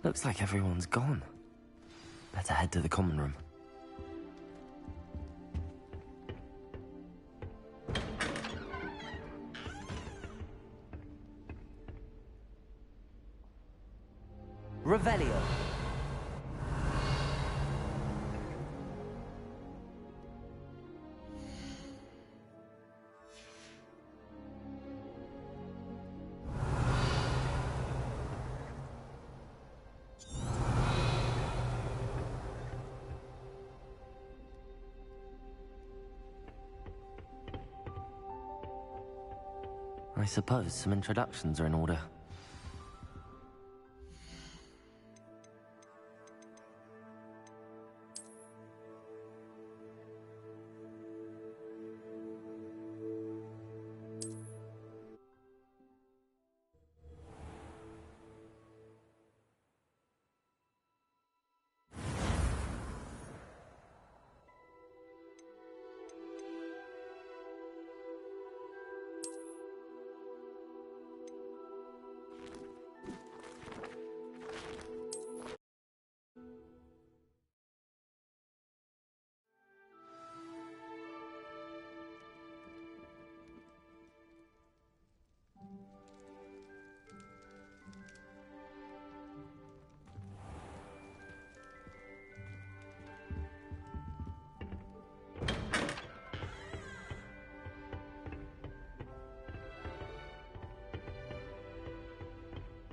Looks like everyone's gone. Better head to the common room. Revelio. I suppose some introductions are in order.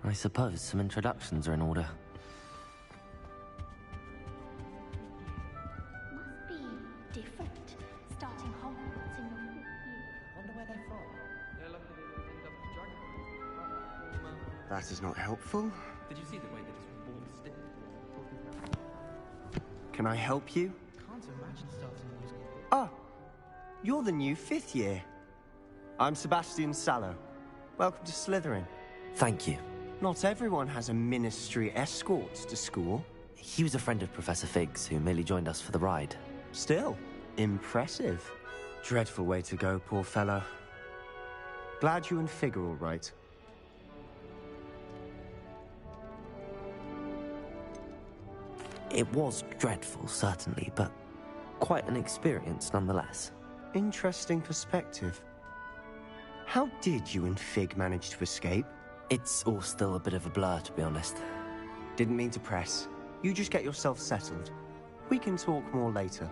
I suppose some introductions are in order. Must be different, starting Hogwarts in your 4th year. Wonder where they're from. They're like the end of the dragon. That is not helpful. Did you see the way that his wall stick? Can I help you? Can't imagine starting a musical. Ah, you're the new 5th year. I'm Sebastian Sallow. Welcome to Slytherin. Thank you. Not everyone has a ministry escort to school. He was a friend of Professor Fig's who merely joined us for the ride. Still, impressive. Dreadful way to go, poor fellow. Glad you and Fig are all right. It was dreadful, certainly, but quite an experience nonetheless. Interesting perspective. How did you and Fig manage to escape? It's all still a bit of a blur, to be honest. Didn't mean to press. You just get yourself settled. We can talk more later.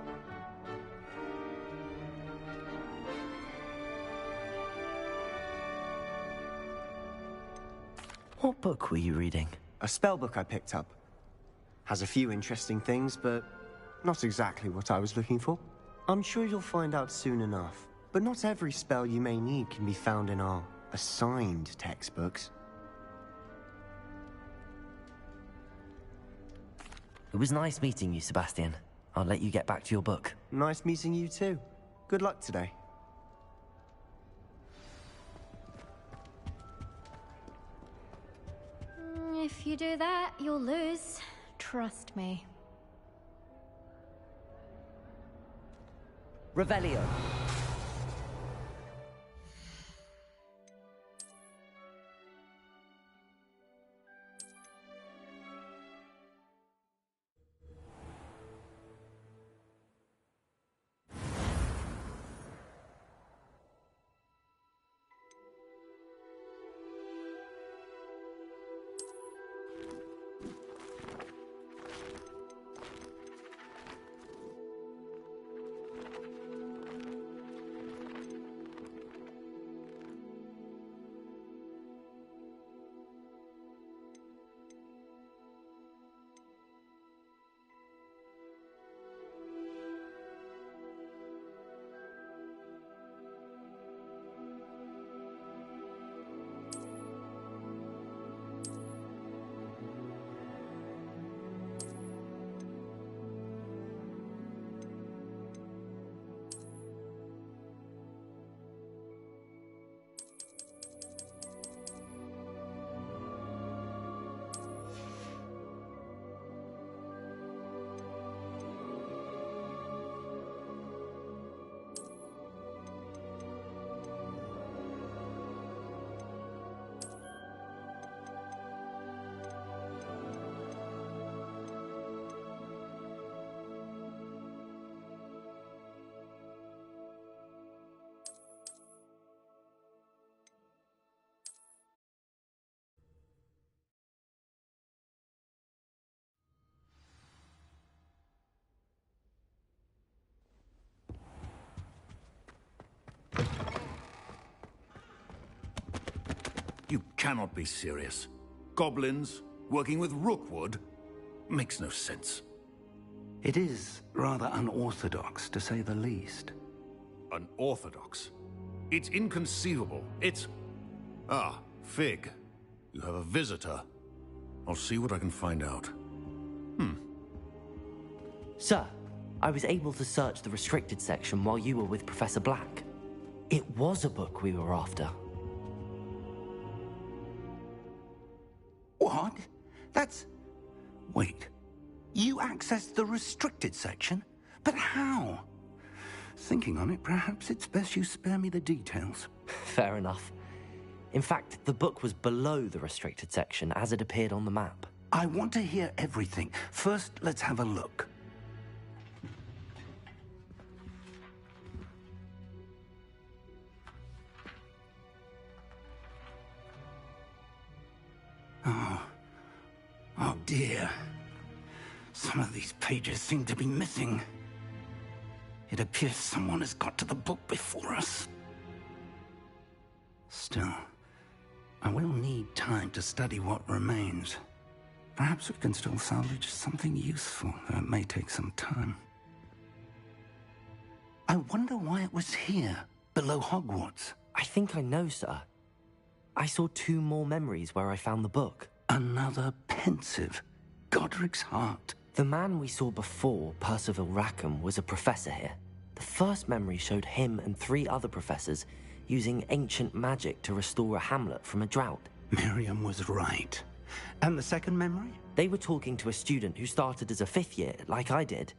What book were you reading? A spell book I picked up. Has a few interesting things, but not exactly what I was looking for. I'm sure you'll find out soon enough. But not every spell you may need can be found in our assigned textbooks. It was nice meeting you, Sebastian. I'll let you get back to your book. Nice meeting you too. Good luck today. If you do that, you'll lose. Trust me. Revelio. You cannot be serious. Goblins working with Rookwood? Makes no sense. It is rather unorthodox, to say the least. Unorthodox? It's inconceivable. It's... Ah, Fig. You have a visitor. I'll see what I can find out. Sir, I was able to search the restricted section while you were with Professor Black. It was a book we were after. What? That's... Wait. You accessed the restricted section? But how? Thinking on it, perhaps it's best you spare me the details. Fair enough. In fact, the book was below the restricted section as it appeared on the map. I want to hear everything. First, let's have a look. Oh dear. Some of these pages seem to be missing. It appears someone has got to the book before us. Still, I will need time to study what remains. Perhaps we can still salvage something useful, though it may take some time. I wonder why it was here, below Hogwarts. I think I know, sir. I saw 2 more memories where I found the book. Another pensive. Godric's heart. The man we saw before, Percival Rackham, was a professor here. The first memory showed him and 3 other professors using ancient magic to restore a hamlet from a drought. Miriam was right. And the second memory? They were talking to a student who started as a 5th year, like I did.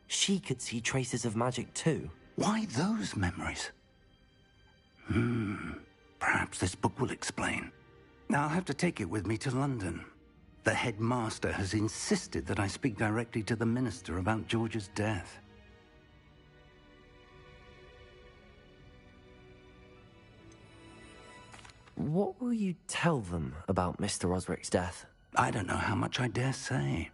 She could see traces of magic too. Why those memories? Perhaps this book will explain. Now I'll have to take it with me to London. The headmaster has insisted that I speak directly to the minister about George's death. What will you tell them about Mr. Osric's death? I don't know how much I dare say.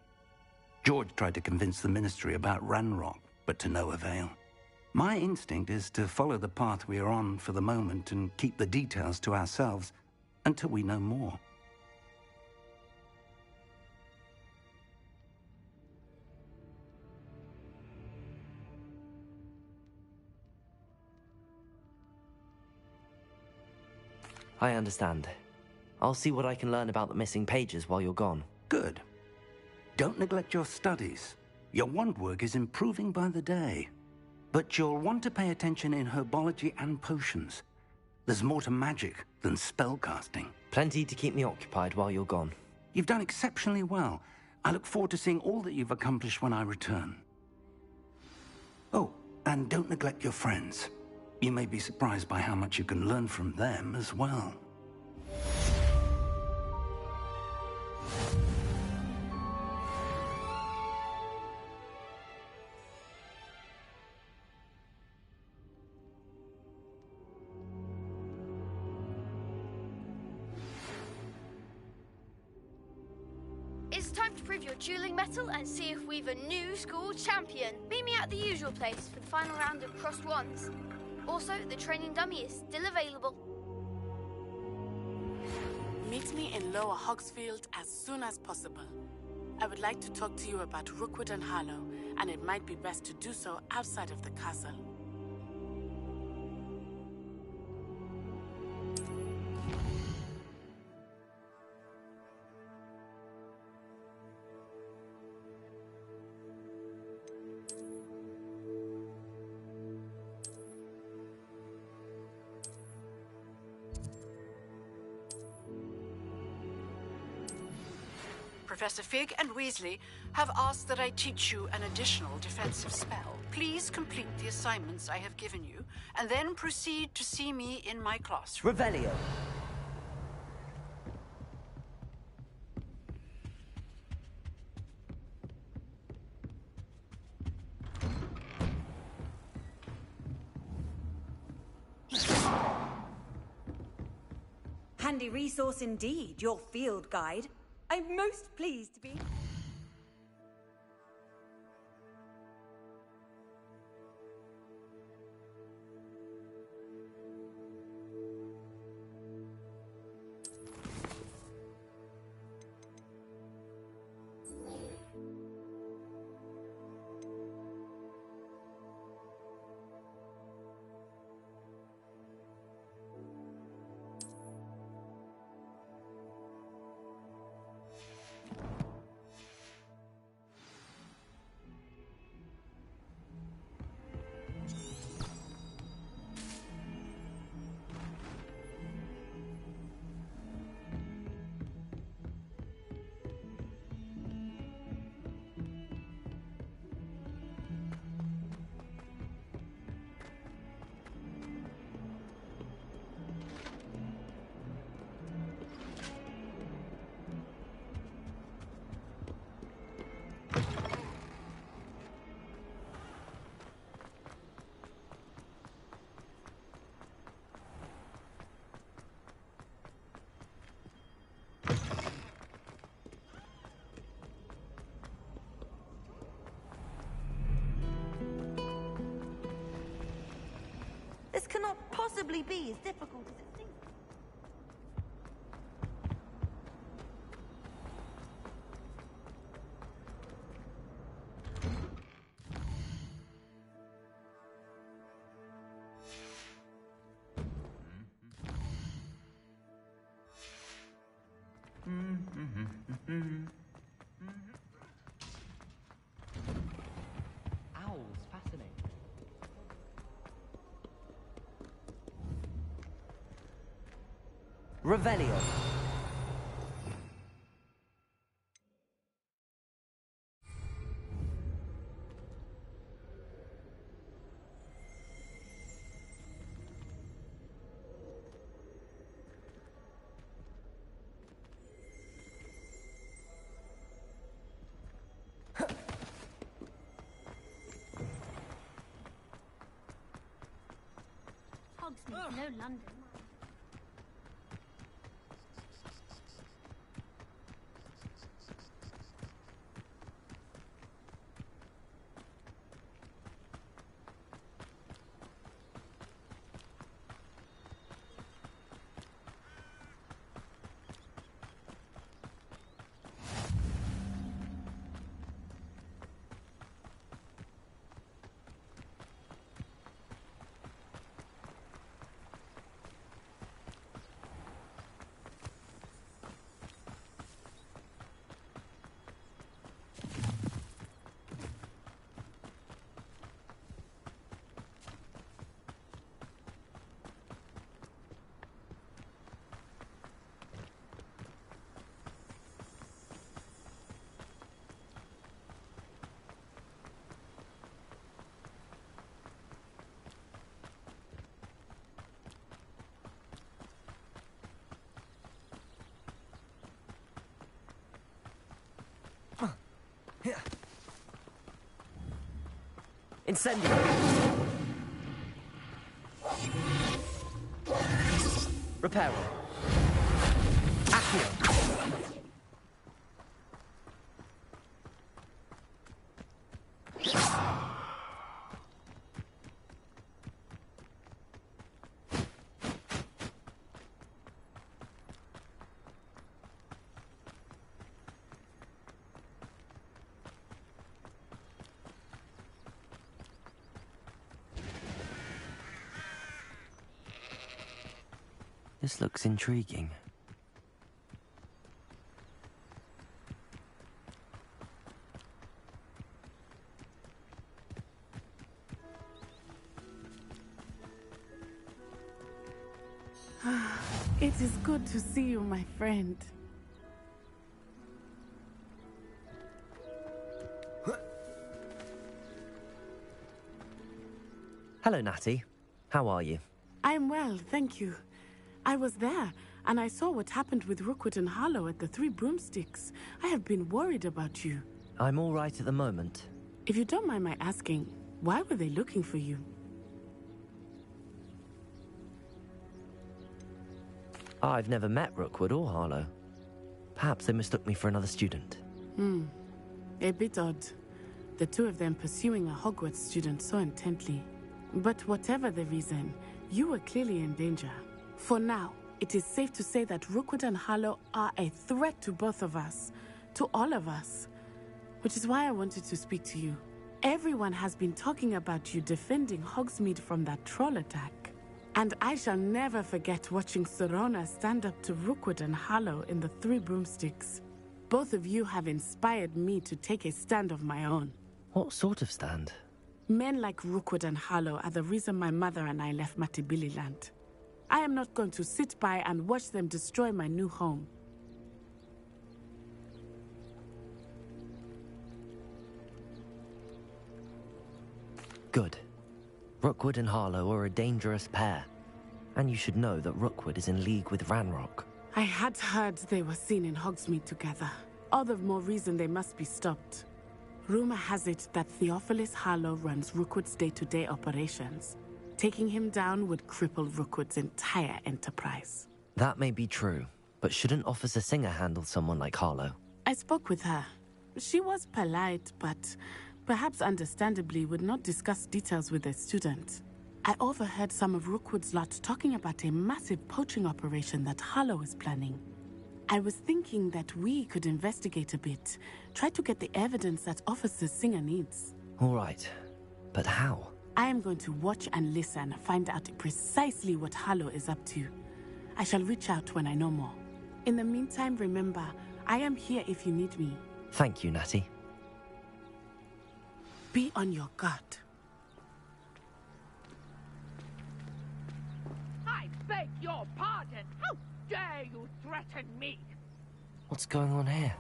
George tried to convince the ministry about Ranrock, but to no avail. My instinct is to follow the path we are on for the moment and keep the details to ourselves until we know more. I understand. I'll see what I can learn about the missing pages while you're gone. Good. Don't neglect your studies. Your wand work is improving by the day. But you'll want to pay attention in herbology and potions. There's more to magic than spellcasting. Plenty to keep me occupied while you're gone. You've done exceptionally well. I look forward to seeing all that you've accomplished when I return. Oh, and don't neglect your friends. You may be surprised by how much you can learn from them as well. It's time to prove your dueling mettle and see if we've a new school champion. Meet me at the usual place for the final round of crossed wands. Also, the training dummy is still available. Meet me in Lower Hogsfield as soon as possible. I would like to talk to you about Rookwood and Harlow, and it might be best to do so outside of the castle. Professor Fig and Weasley have asked that I teach you an additional defensive spell. Please complete the assignments I have given you, and then proceed to see me in my classroom. Revelio. Handy resource indeed, your field guide. I'm most pleased to be... be as difficult as it seems. Owls, fascinating. Revelio. Hogsmeade, no London. Incendio. Reparo. Accio. This looks intriguing. It is good to see you, my friend. Hello, Natty. How are you? I'm well, thank you. I was there, and I saw what happened with Rookwood and Harlow at the Three Broomsticks. I have been worried about you. I'm all right at the moment. If you don't mind my asking, why were they looking for you? I've never met Rookwood or Harlow. Perhaps they mistook me for another student. A bit odd. The two of them pursuing a Hogwarts student so intently. But whatever the reason, you were clearly in danger. For now, it is safe to say that Rookwood and Harlow are a threat to both of us. To all of us. Which is why I wanted to speak to you. Everyone has been talking about you defending Hogsmeade from that troll attack. And I shall never forget watching Serona stand up to Rookwood and Harlow in the Three Broomsticks. Both of you have inspired me to take a stand of my own. What sort of stand? Men like Rookwood and Harlow are the reason my mother and I left Matibili land. I am not going to sit by and watch them destroy my new home. Good. Rookwood and Harlow are a dangerous pair. And you should know that Rookwood is in league with Ranrock. I had heard they were seen in Hogsmeade together. All the more reason they must be stopped. Rumor has it that Theophilus Harlow runs Rookwood's day-to-day operations. Taking him down would cripple Rookwood's entire enterprise. That may be true, but shouldn't Officer Singer handle someone like Harlow? I spoke with her. She was polite, but perhaps understandably would not discuss details with a student. I overheard some of Rookwood's lot talking about a massive poaching operation that Harlow is planning. I was thinking that we could investigate a bit, try to get the evidence that Officer Singer needs. All right, but how? I am going to watch and listen, find out precisely what Harlow is up to. I shall reach out when I know more. In the meantime, remember, I am here if you need me. Thank you, Natty. Be on your guard. I beg your pardon. How dare you threaten me? What's going on here?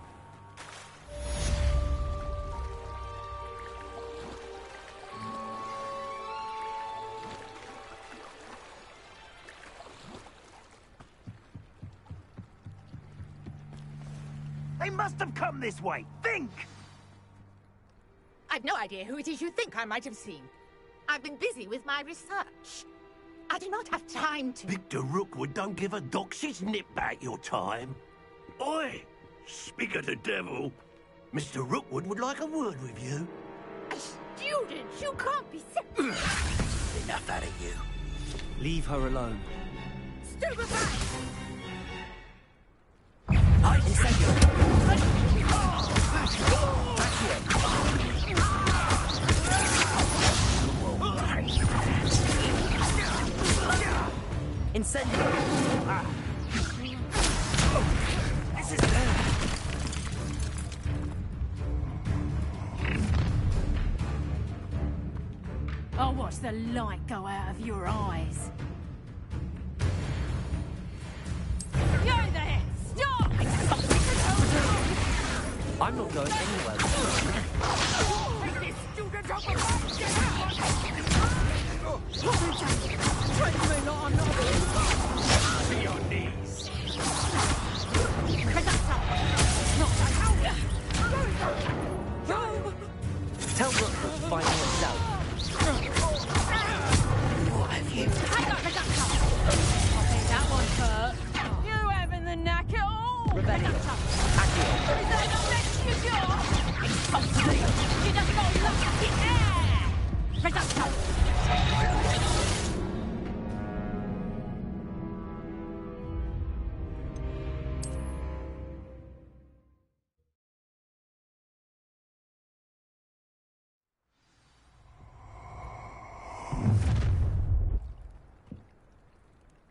They must have come this way. Think! I've no idea who it is you think I might have seen. I've been busy with my research. I do not have time to... Victor Rookwood don't give a doxy's nip back your time. Oi! Speak of the devil. Mr. Rookwood would like a word with you. A student? You can't be... Enough out of you. Leave her alone. Stupefy! Incendio! This is bad. I'll watch the light go out of your eyes. You there! Stop! I'm not going anywhere. Take this student off of Get out! To your knees. Tell Rookwood to find himself. What have you? I'll take that one, Kurt. You having the knack at all? Rebellion. Accio. Is that not next to your door? You just got lucky in there! Reducto!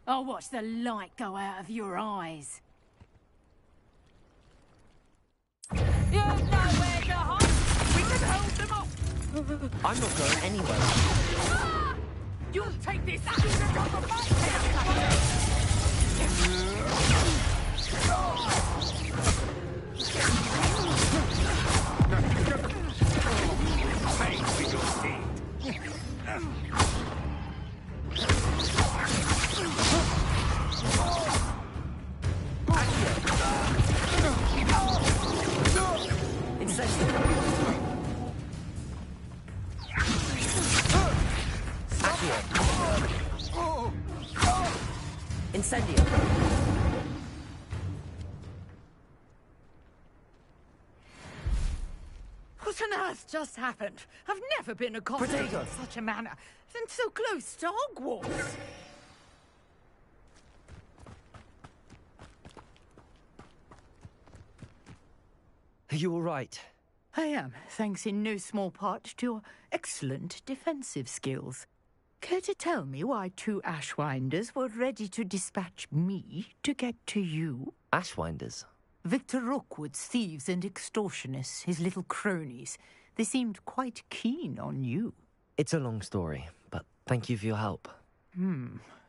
I'll watch the light go out of your eyes. You've nowhere to hide. We can hold them off. I'm not going anywhere. Ah! You'll take this student off of my Pay for your deed. Incendio. What on earth just happened? I've never been accosted in such a manner, and so close to Hogwarts. Are you all right? I am, thanks in no small part to your excellent defensive skills. Care to tell me why 2 Ashwinders were ready to dispatch me to get to you? Ashwinders? Victor Rookwood's thieves and extortionists, his little cronies. They seemed quite keen on you. It's a long story, but thank you for your help.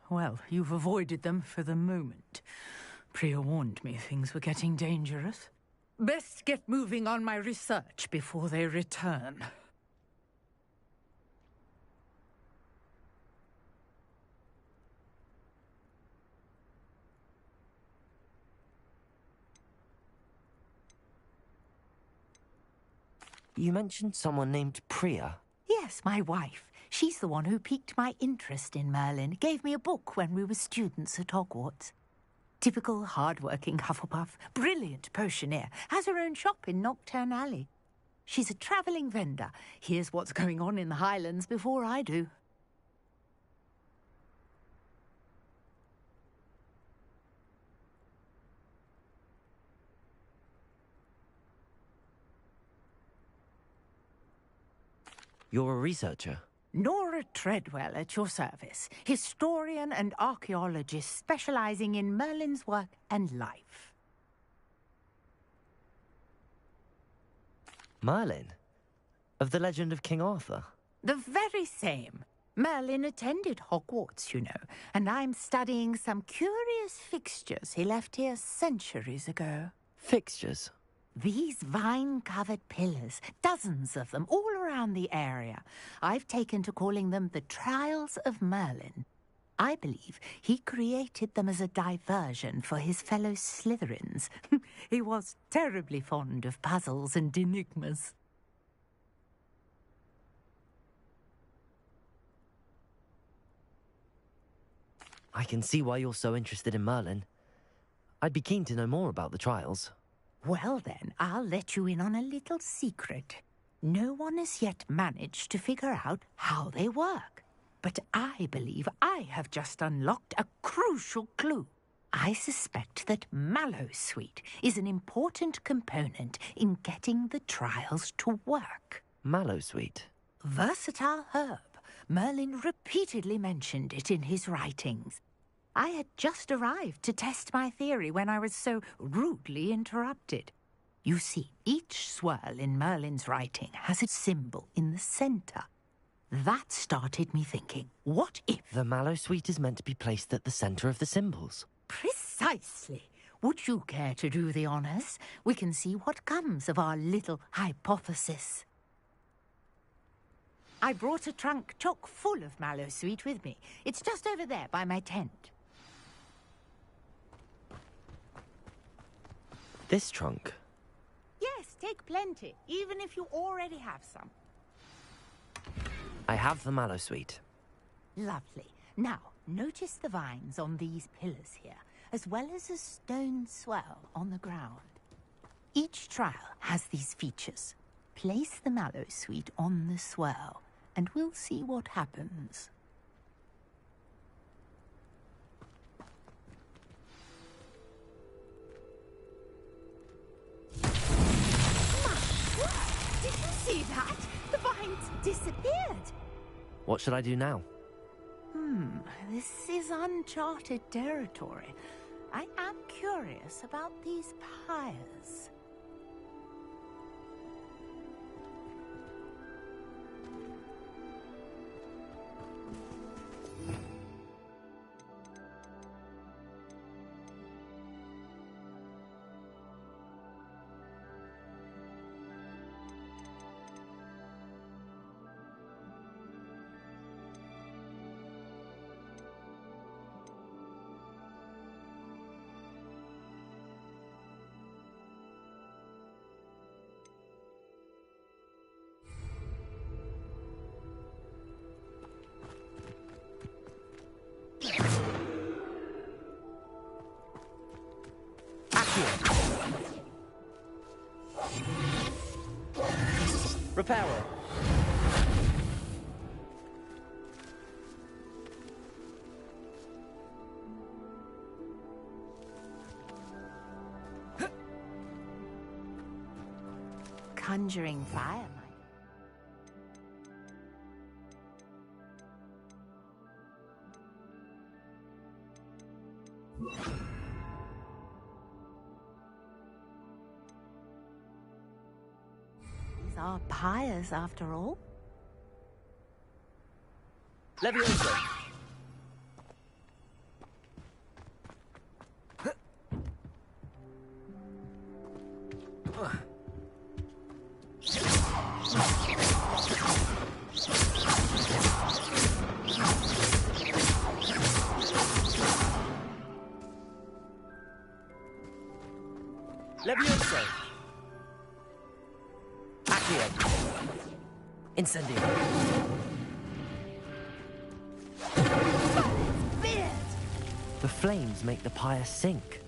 Well, you've avoided them for the moment. Priya warned me things were getting dangerous. Best get moving on my research before they return. You mentioned someone named Priya. Yes, my wife. She's the one who piqued my interest in Merlin. Gave me a book when we were students at Hogwarts. Typical hard-working Hufflepuff, brilliant potioneer, has her own shop in Knockturn Alley. She's a travelling vendor. Hears what's going on in the Highlands before I do. You're a researcher? Nora Treadwell at your service, historian and archaeologist specializing in Merlin's work and life. Merlin? Of the legend of King Arthur? The very same. Merlin attended Hogwarts, you know, and I'm studying some curious fixtures he left here centuries ago. Fixtures? These vine-covered pillars, dozens of them, all around the area. I've taken to calling them the Trials of Merlin. I believe he created them as a diversion for his fellow Slytherins. He was terribly fond of puzzles and enigmas. I can see why you're so interested in Merlin. I'd be keen to know more about the trials. Well then, I'll let you in on a little secret. No one has yet managed to figure out how they work. But I believe I have just unlocked a crucial clue. I suspect that Mallowsweet is an important component in getting the trials to work. Mallowsweet? Versatile herb. Merlin repeatedly mentioned it in his writings. I had just arrived to test my theory when I was so rudely interrupted. You see, each swirl in Merlin's writing has a symbol in the center. That started me thinking, what if... The Mallowsweet is meant to be placed at the center of the symbols. Precisely. Would you care to do the honors? We can see what comes of our little hypothesis. I brought a trunk chock full of Mallowsweet with me. It's just over there by my tent. This trunk? Yes, take plenty, even if you already have some. I have the Mallowsweet. Lovely. Now, notice the vines on these pillars here, as well as a stone swell on the ground. Each trial has these features. Place the Mallowsweet on the swell, and we'll see what happens. Did you see that? The vines disappeared. What should I do now? This is uncharted territory. I am curious about these pyres. Repairer. Conjuring fire, These are pyres, after all. Leviosa. Leviosa. Accio. Incendio. The flames make the pyre sink.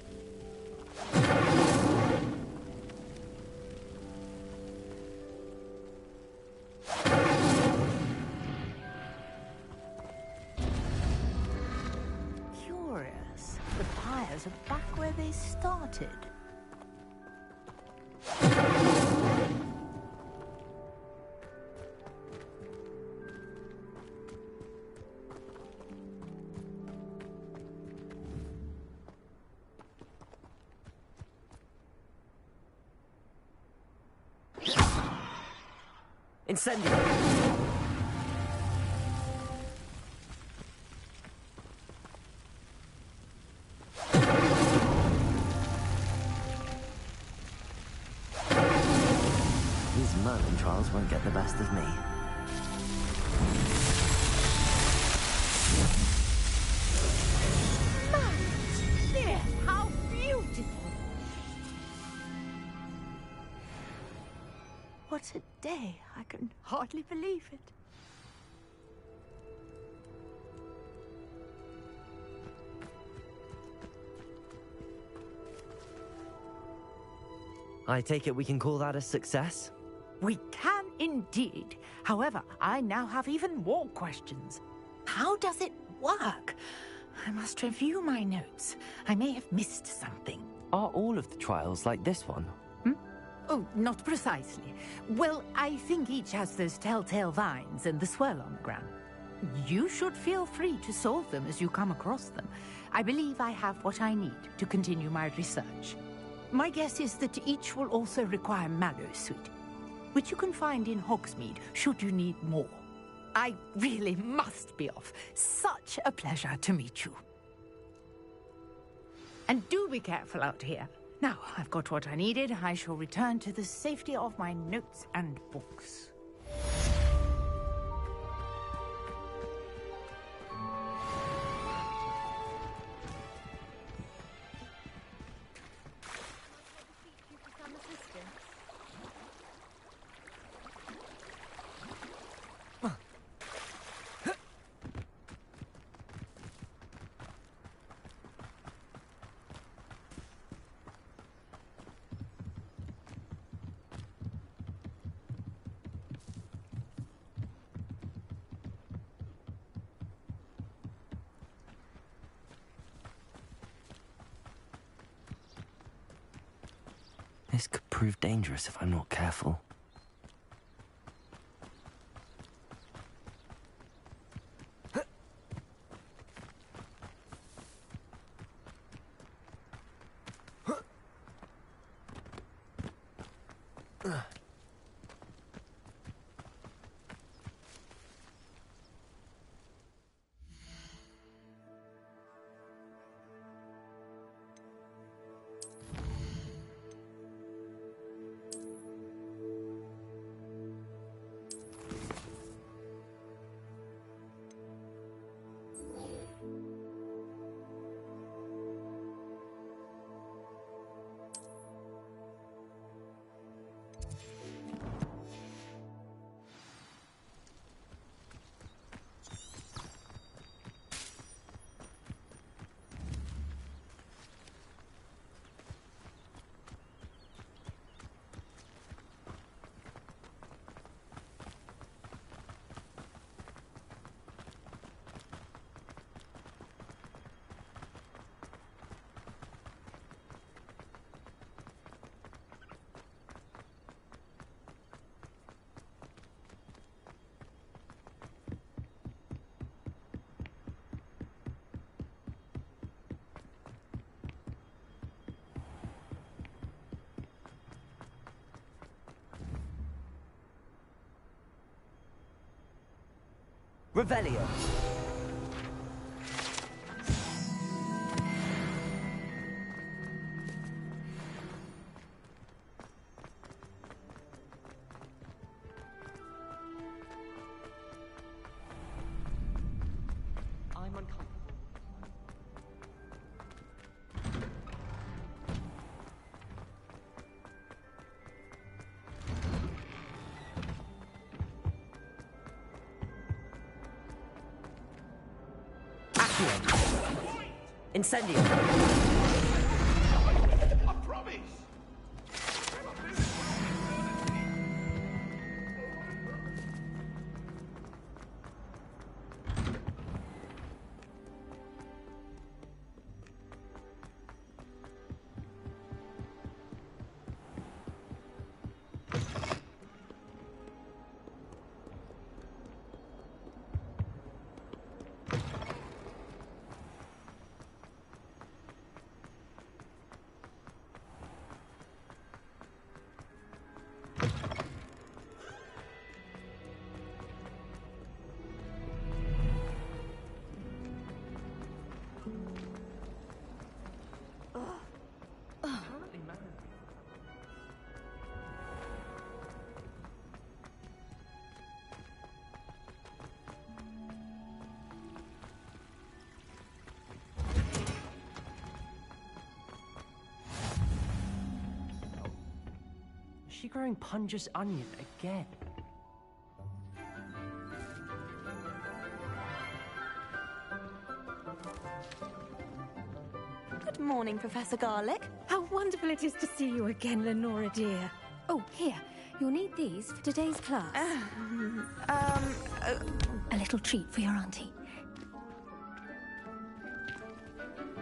Curious. The pyres are back where they started. Incendio! These Merlin trials won't get the best of me. There, how beautiful! What a day. I can hardly believe it. I take it we can call that a success? We can indeed. However, I now have even more questions. How does it work? I must review my notes. I may have missed something. Are all of the trials like this one? Oh, not precisely. Well, I think each has those telltale vines and the swirl on the ground. You should feel free to solve them as you come across them. I believe I have what I need to continue my research. My guess is that each will also require mallow sweet, which you can find in Hogsmeade should you need more. I really must be off. Such a pleasure to meet you. And do be careful out here. Now, I've got what I needed. I shall return to the safety of my notes and books. This could prove dangerous if I'm not careful. Revelio. I'm uncomfortable. Incendio. I promise! she growing Punja's onion again? Good morning, Professor Garlick. How wonderful it is to see you again, Lenora dear. Oh, here. You'll need these for today's class. A little treat for your auntie.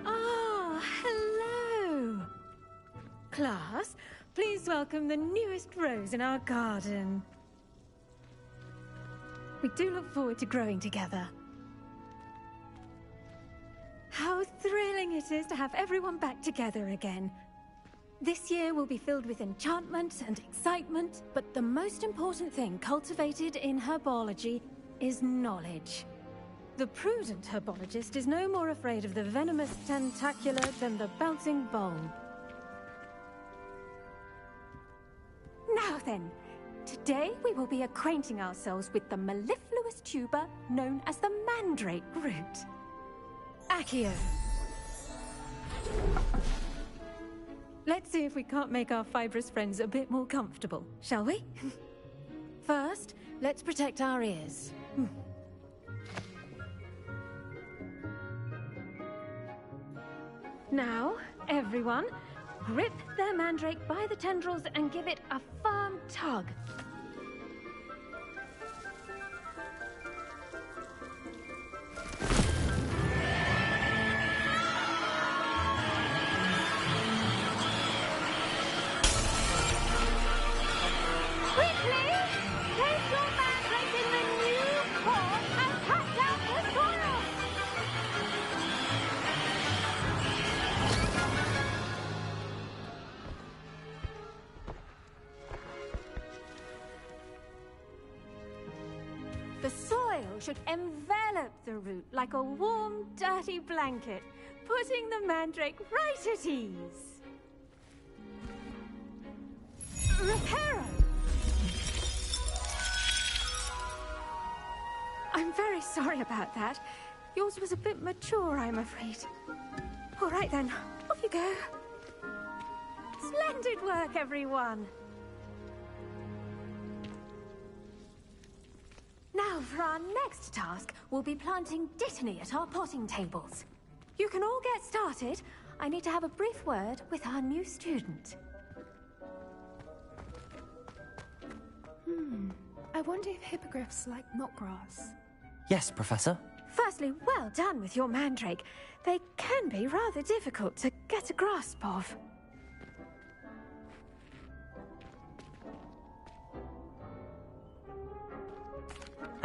Ah, hello. Class, please welcome the newest rose in our garden. We do look forward to growing together. How thrilling it is to have everyone back together again. This year will be filled with enchantment and excitement, but the most important thing cultivated in herbology is knowledge. The prudent herbologist is no more afraid of the venomous tentacula than the bouncing bulb. Now then, today we will be acquainting ourselves with the mellifluous tuber known as the mandrake root. Accio. Let's see if we can't make our fibrous friends a bit more comfortable, shall we? First, let's protect our ears. Now, everyone, grip their mandrake by the tendrils and give it a firm tug. The soil should envelop the root like a warm, dirty blanket, putting the mandrake right at ease. Reparo! I'm very sorry about that. Yours was a bit mature, I'm afraid. All right then, off you go. Splendid work, everyone. Now, for our next task, we'll be planting dittany at our potting tables. You can all get started. I need to have a brief word with our new student. I wonder if hippogriffs like knotgrass. Yes, Professor. Firstly, well done with your mandrake. They can be rather difficult to get a grasp of.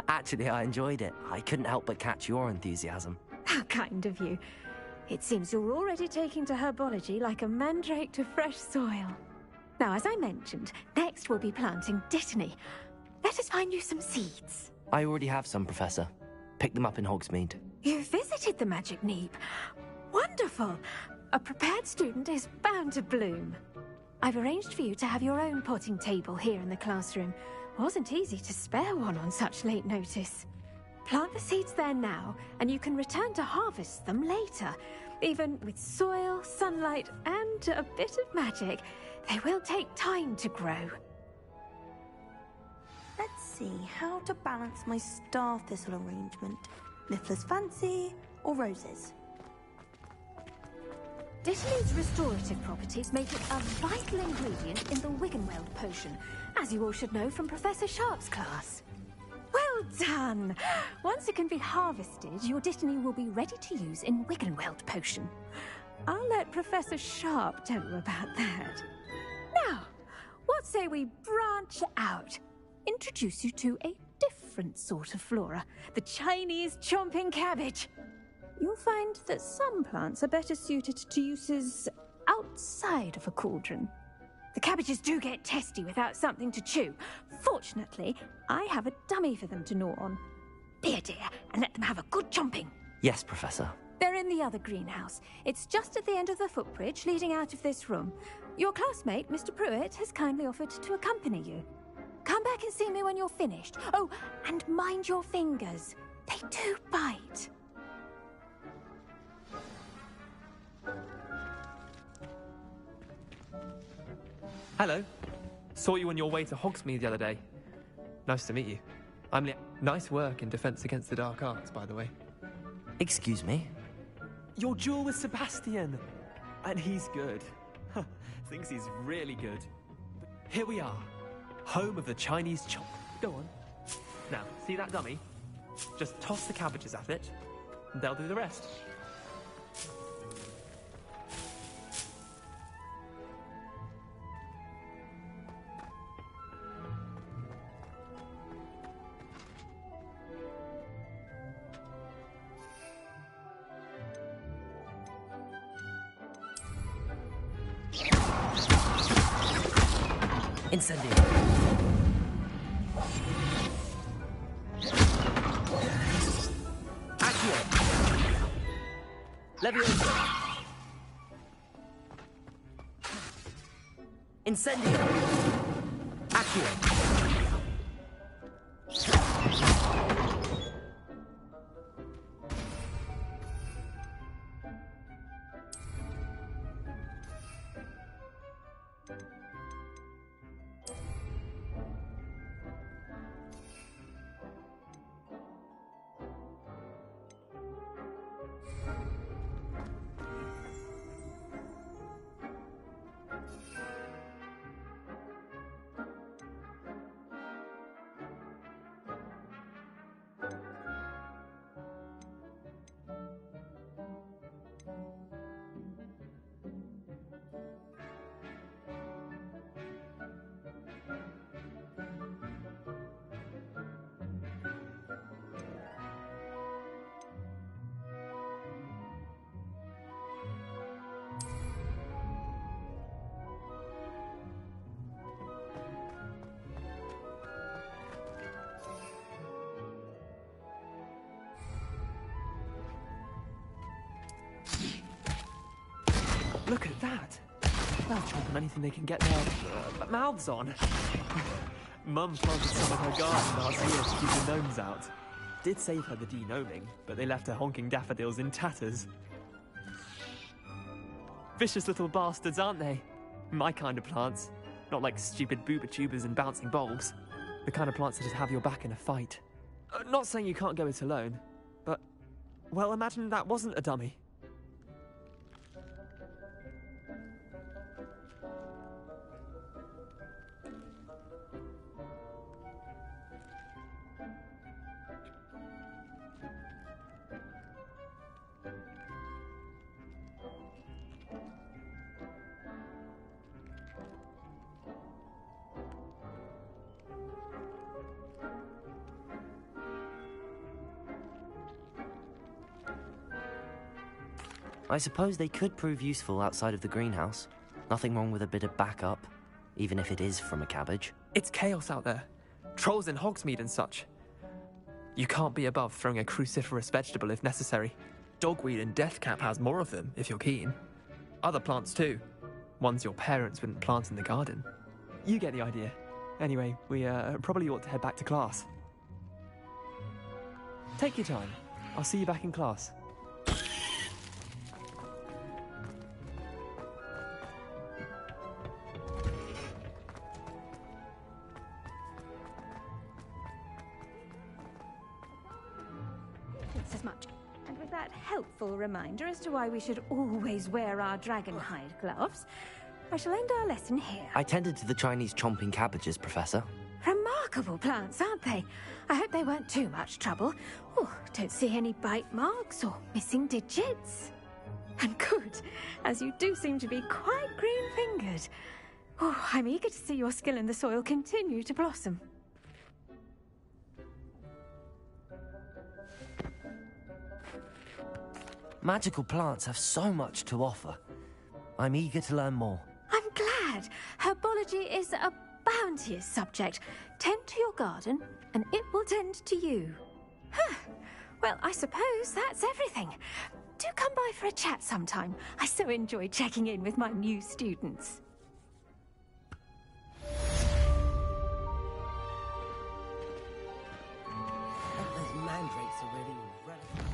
Actually, I enjoyed it. I couldn't help but catch your enthusiasm. How kind of you. It seems you're already taking to herbology like a mandrake to fresh soil. Now, as I mentioned, next we'll be planting dittany. Let us find you some seeds. I already have some, Professor. Picked them up in Hogsmeade. You visited the Magic Neep. Wonderful. A prepared student is bound to bloom. I've arranged for you to have your own potting table here in the classroom. Wasn't easy to spare one on such late notice. Plant the seeds there now, and you can return to harvest them later. Even with soil, sunlight, and a bit of magic, they will take time to grow. Let's see how to balance my star thistle arrangement. Miffler's Fancy or roses? Dittany's restorative properties make it a vital ingredient in the Wiggenweld potion, as you all should know from Professor Sharp's class. Well done! Once it can be harvested, your dittany will be ready to use in Wiggenweld potion. I'll let Professor Sharp tell you about that. Now, what say we branch out? Introduce you to a different sort of flora, the Chinese chomping cabbage. You'll find that some plants are better suited to uses outside of a cauldron. The cabbages do get testy without something to chew. Fortunately, I have a dummy for them to gnaw on. Be a dear and let them have a good chomping. Yes, Professor. They're in the other greenhouse. It's just at the end of the footbridge leading out of this room. Your classmate, Mr. Pruitt, has kindly offered to accompany you. Come back and see me when you're finished. Oh, and mind your fingers. They do bite. Hello. Saw you on your way to Hogsmeade the other day. Nice to meet you. I'm Li. Nice work in Defense Against the Dark Arts, by the way. Excuse me? Your duel with Sebastian! And he's good. Thinks he's really good. Here we are. Home of the Chinese chomp. Go on. Now, see that dummy? Just toss the cabbages at it, and they'll do the rest. Incendio. Accio. Levioso. Incendio. Accio. Look at that! They'll chomp on anything they can get their mouths on. Mum planted some in her garden last year to keep the gnomes out. Did save her the de-gnoming, but they left her honking daffodils in tatters. Vicious little bastards, aren't they? My kind of plants. Not like stupid booba tubers and bouncing bulbs. The kind of plants that just have your back in a fight. Not saying you can't go it alone, but... well, imagine that wasn't a dummy. I suppose they could prove useful outside of the greenhouse. Nothing wrong with a bit of backup, even if it is from a cabbage. It's chaos out there. Trolls in Hogsmeade and such. You can't be above throwing a cruciferous vegetable if necessary. Dogweed and deathcap has more of them, if you're keen. Other plants too. Ones your parents wouldn't plant in the garden. You get the idea. Anyway, we probably ought to head back to class. Take your time. I'll see you back in class. As much. And with that helpful reminder as to why we should always wear our dragon hide gloves, I shall end our lesson here. I tended to the Chinese chomping cabbages, Professor. Remarkable plants, aren't they? I hope they weren't too much trouble. Oh, don't see any bite marks or missing digits. And good, as you do seem to be quite green-fingered. Oh, I'm eager to see your skill in the soil continue to blossom. Magical plants have so much to offer. I'm eager to learn more. I'm glad. Herbology is a bounteous subject. Tend to your garden, and it will tend to you. Huh. Well, I suppose that's everything. Do come by for a chat sometime. I so enjoy checking in with my new students. Those mandrakes are really relevant.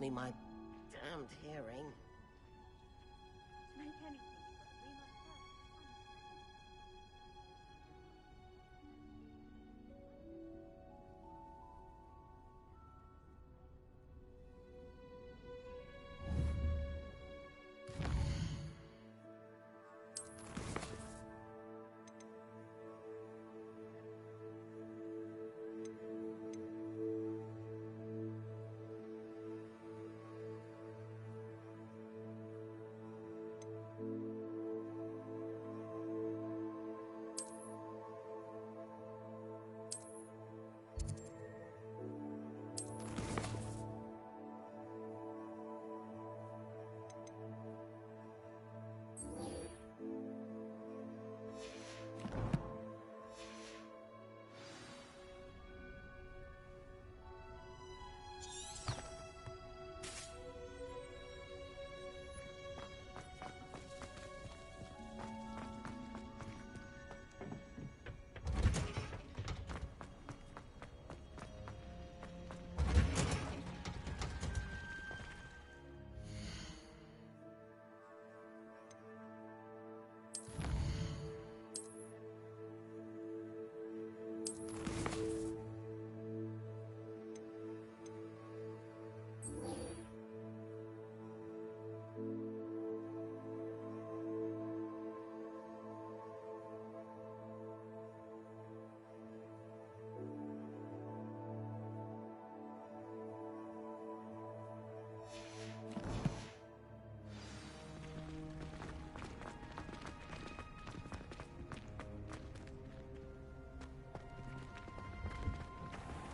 me my damned hearing.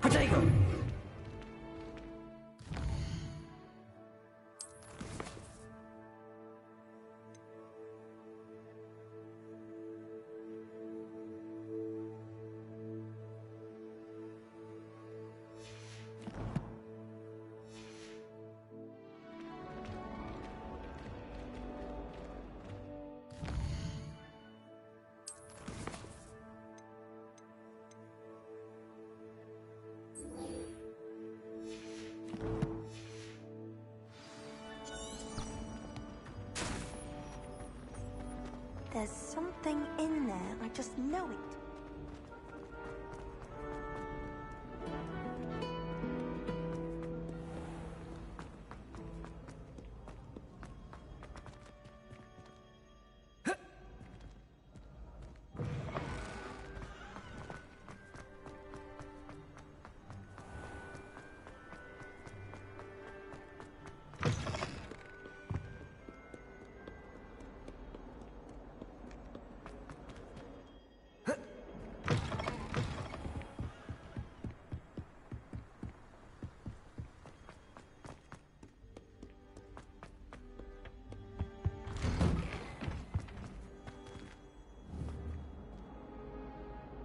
Potato! There's something in there, I just know it.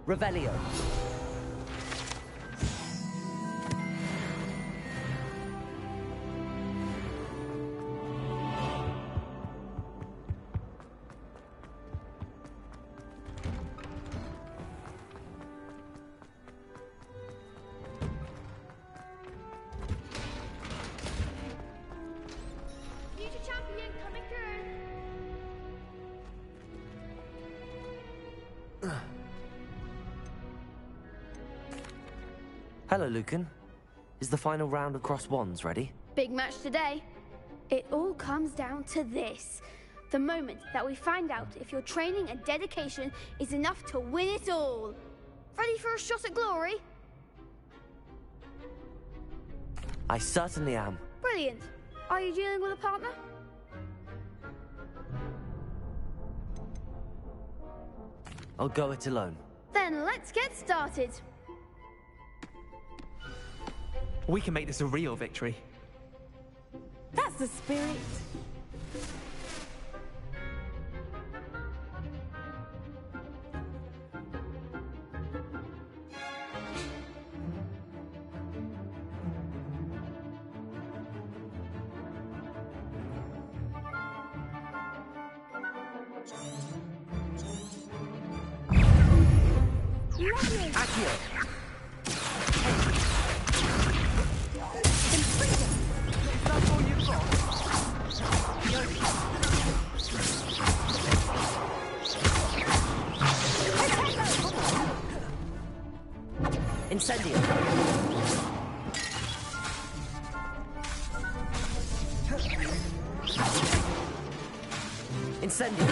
Revelio. Future champion coming through. Hello, Lucan. Is the final round of Cross Wands ready? Big match today. It all comes down to this. The moment that we find out if your training and dedication is enough to win it all. Ready for a shot at glory? I certainly am. Brilliant. Are you dealing with a partner? I'll go it alone. Then let's get started. We can make this a real victory. That's the spirit. Accio! Incendio! Incendio!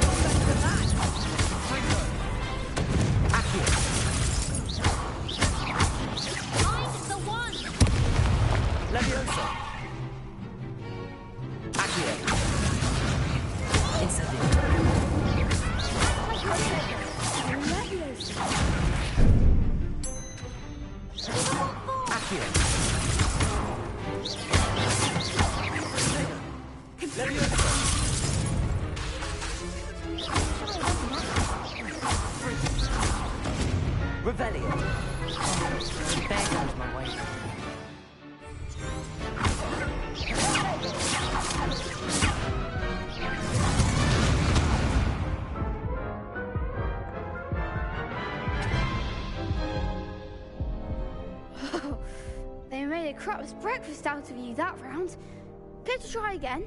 Accio! Find the one! Leviosa! Accio! Incendio! Accio! Leviosa! Revelio! There goes my way. They made a crap's breakfast out of you that round. Care to try again?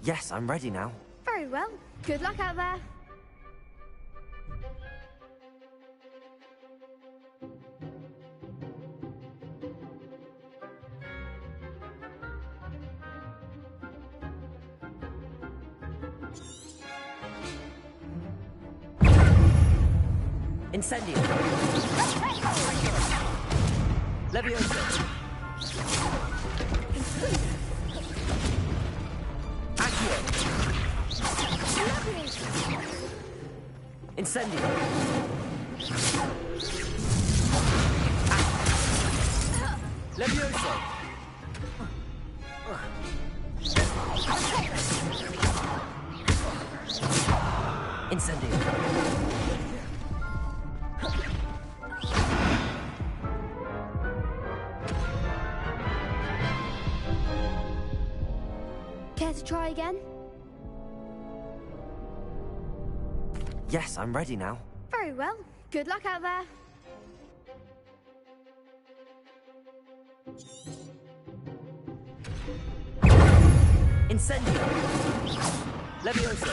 Yes, I'm ready now. Very well. Good luck out there. Incendio! Leviosa! Accio! Incendio! Leviosa! Incendio! Care to try again? Yes, I'm ready now. Very well. Good luck out there. Incendio! Leviosa!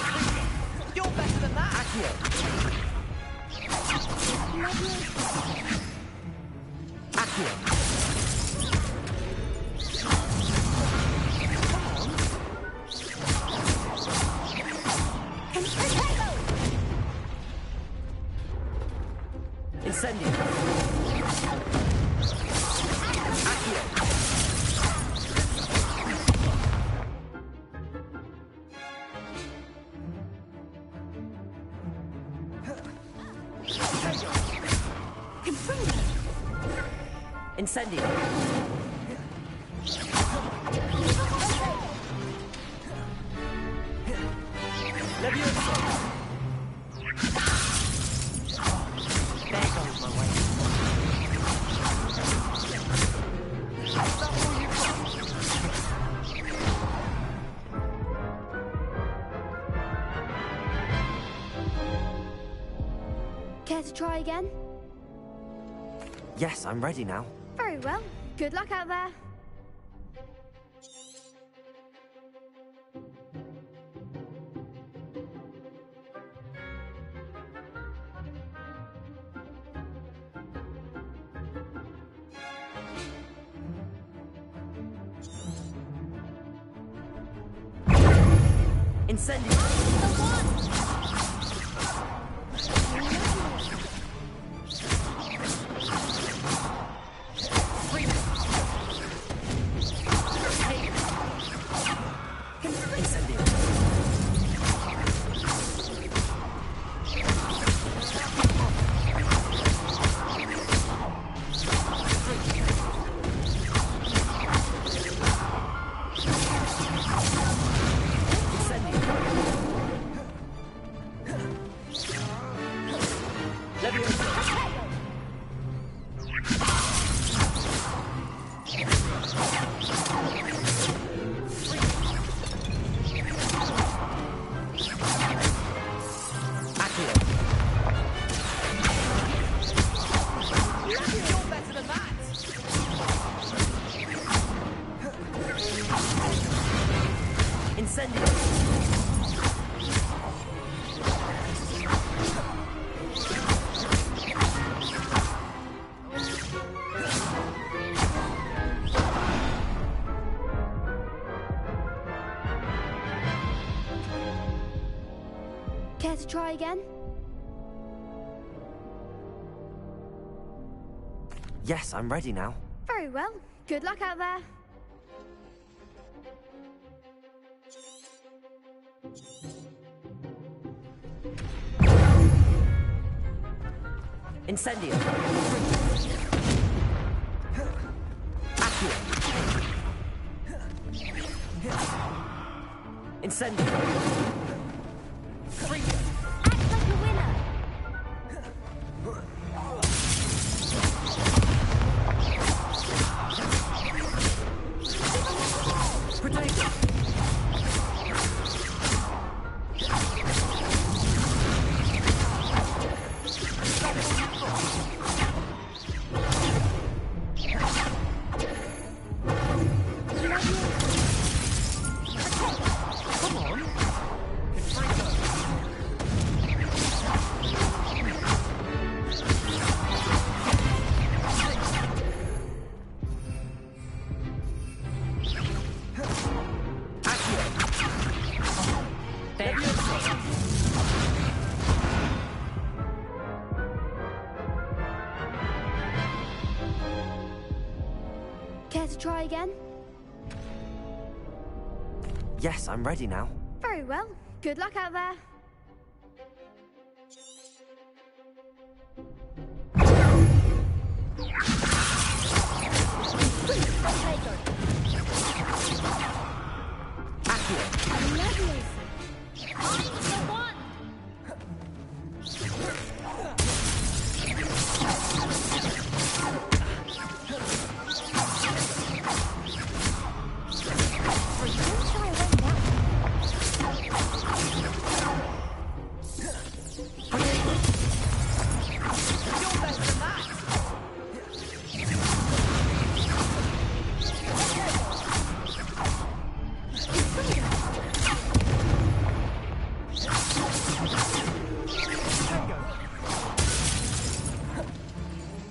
You're better than that! Accio! Accio! Incendio! Accio! Incendio! Leviosa! There goes my way. Care to try again? Yes, I'm ready now. Very well. Good luck out there. Incendio! Care to try again? Yes, I'm ready now. Very well. Good luck out there. Incendio. Accio. Incendio. Freeze. Act like a winner. Potato. Come on. Care to try again? Yes, I'm ready now. Very well. Good luck out there.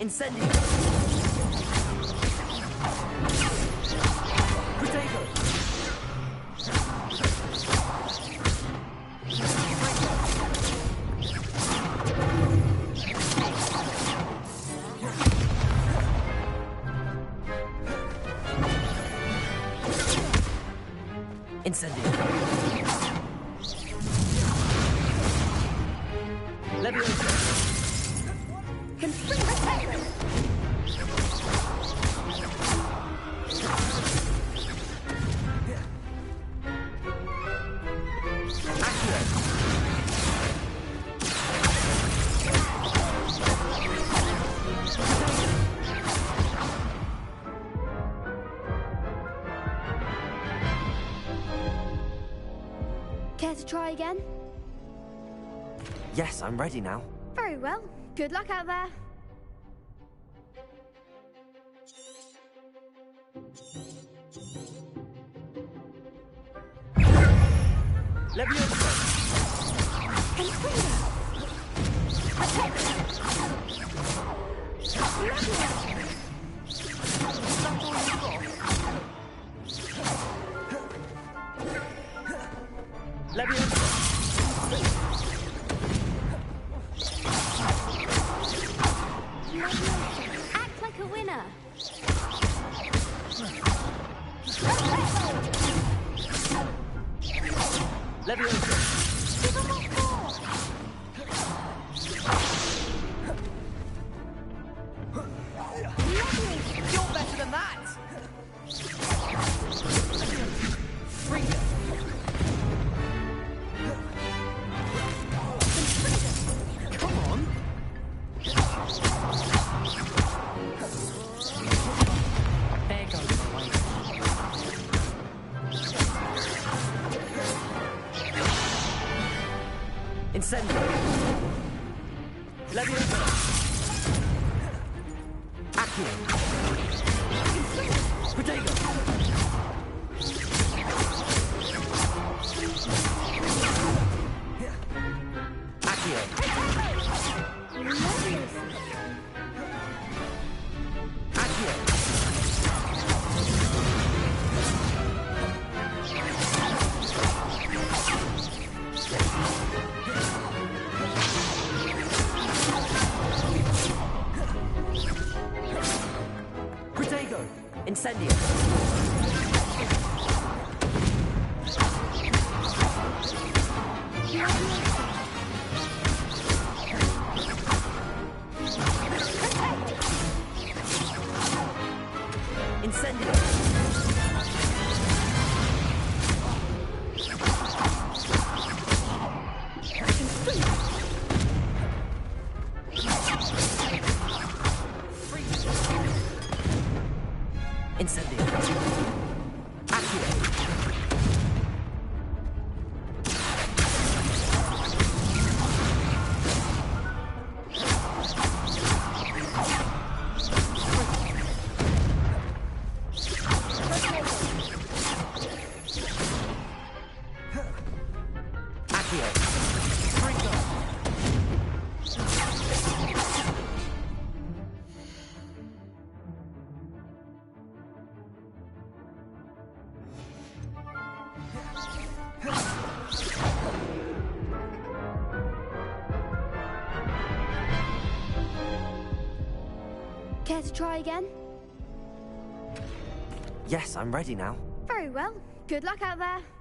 Incendio. Potato. Incendio. Leviosa. Care to try again? Yes, I'm ready now. Very well. Good luck out there. Leviosa. Act like a winner. Leviosa. Give him a four. You're better than that! Freedom! Come on! There goes my way. Incendio. Leviosa. Accio. Potato. Accio. Accio. Leviosa. Bring up. Care to try again? Yes, I'm ready now. Very well. Good luck out there.